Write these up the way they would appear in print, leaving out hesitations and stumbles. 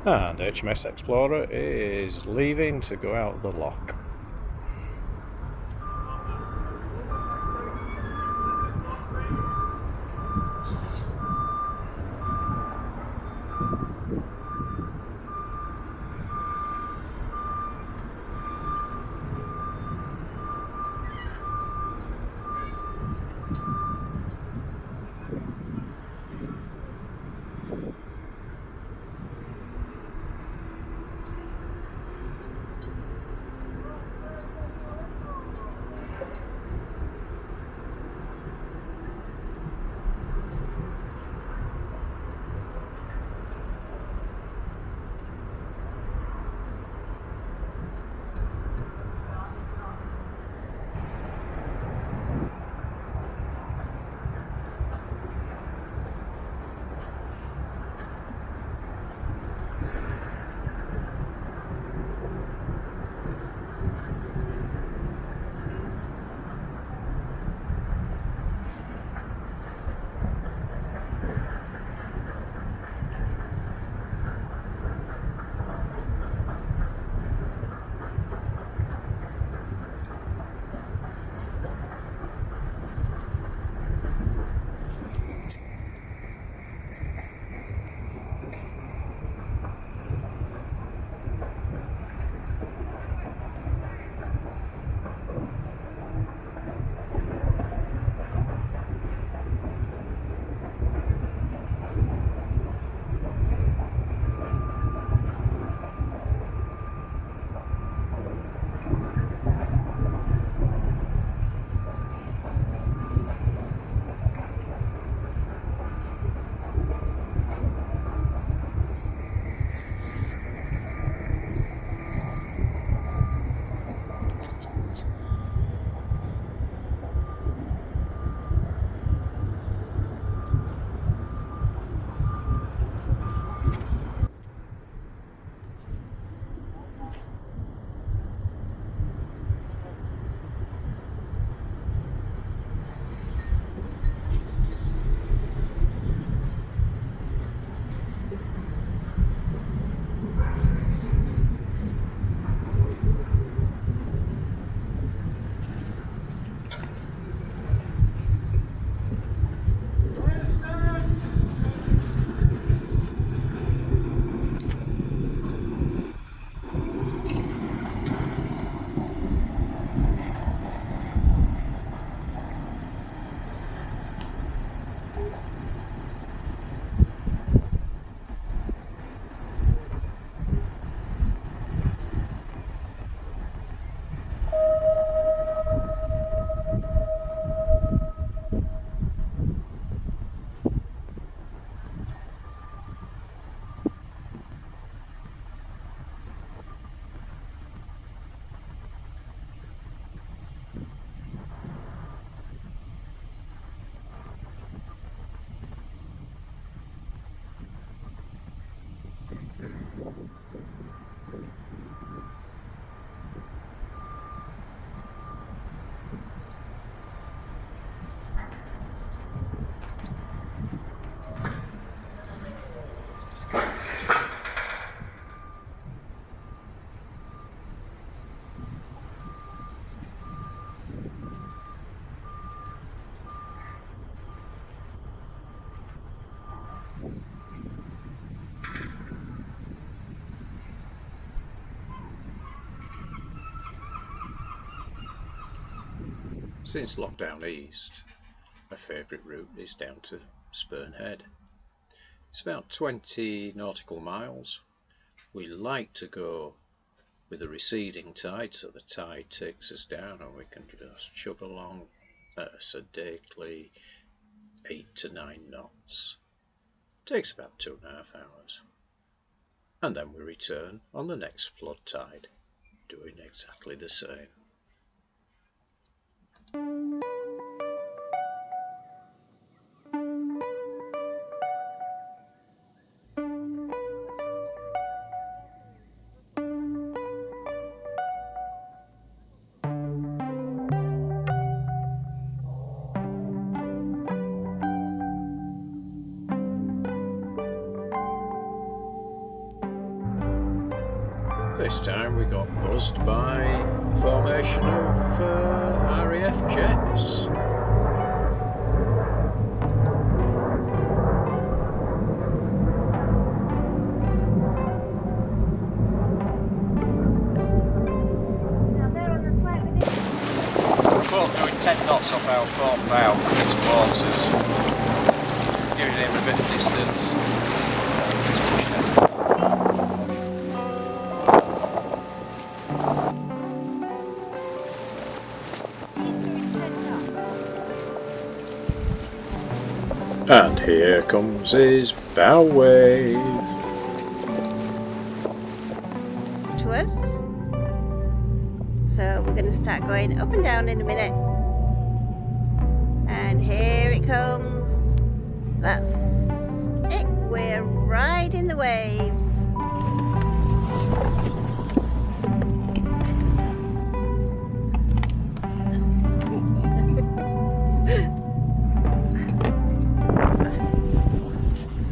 And HMS Explorer is leaving to go out the lock. Since lockdown eased, my favourite route is down to Spurn Head. It's about 20 nautical miles. We like to go with a receding tide, so the tide takes us down and we can just chug along at a sedately 8 to 9 knots. Takes about 2.5 hours. And then we return on the next flood tide, doing exactly the same. this time we got buzzed by a formation of RAF jets. Boat doing 10 knots off our port bow coming towards us, giving him a bit of distance. He's doing 10 knots. And here comes his bow wave. To us. So we're going to start going up and down in a minute. And here it comes. That's it. We're riding the waves.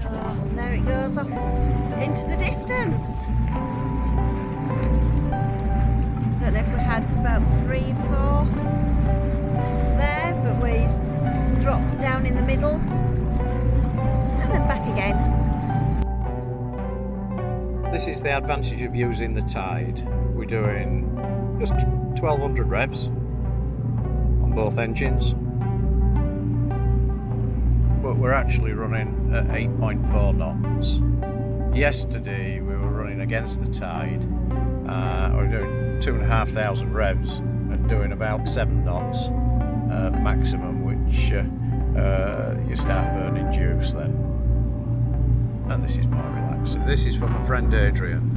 Oh, there it goes off into the distance. Don't know if we had about 3, 4 there, but we dropped down in the middle and then back again. This is the advantage of using the tide. We're doing just 1200 revs on both engines, but we're actually running at 8.4 knots. Yesterday we were running against the tide. We're doing 2,500 revs and doing about 7 knots maximum, which you start burning juice then. And this is more relaxed. So this is from my friend Adrian.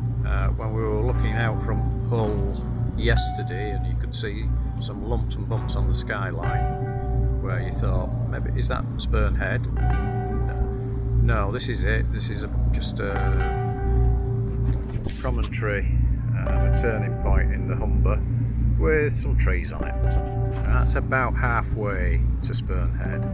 When we were looking out from Hull yesterday, and you could see some lumps and bumps on the skyline, where you thought, maybe, is that Spurn Head? No, this is it. This is just a promontory, a turning point in the Humber with some trees on it. And that's about halfway to Spurn Head.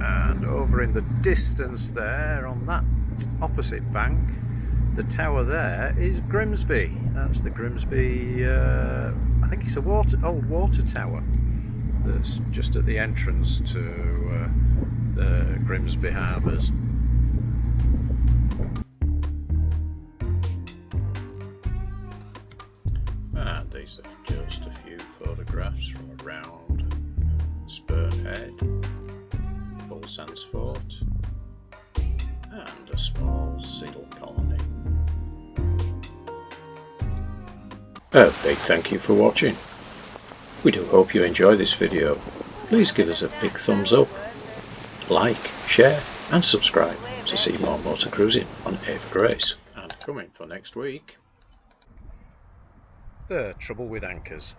And over in the distance there, on that opposite bank, the tower there is Grimsby. That's the Grimsby, I think it's a old water tower that's just at the entrance to the Grimsby harbours. And these are just a few photographs from around Spurn Head, Hull Sands Fort, and a small seal colony. A big thank you for watching. We do hope you enjoy this video. Please give us a big thumbs up, like, share and subscribe to see more motor cruising on Ava Grace. And coming for next week, The trouble with anchors.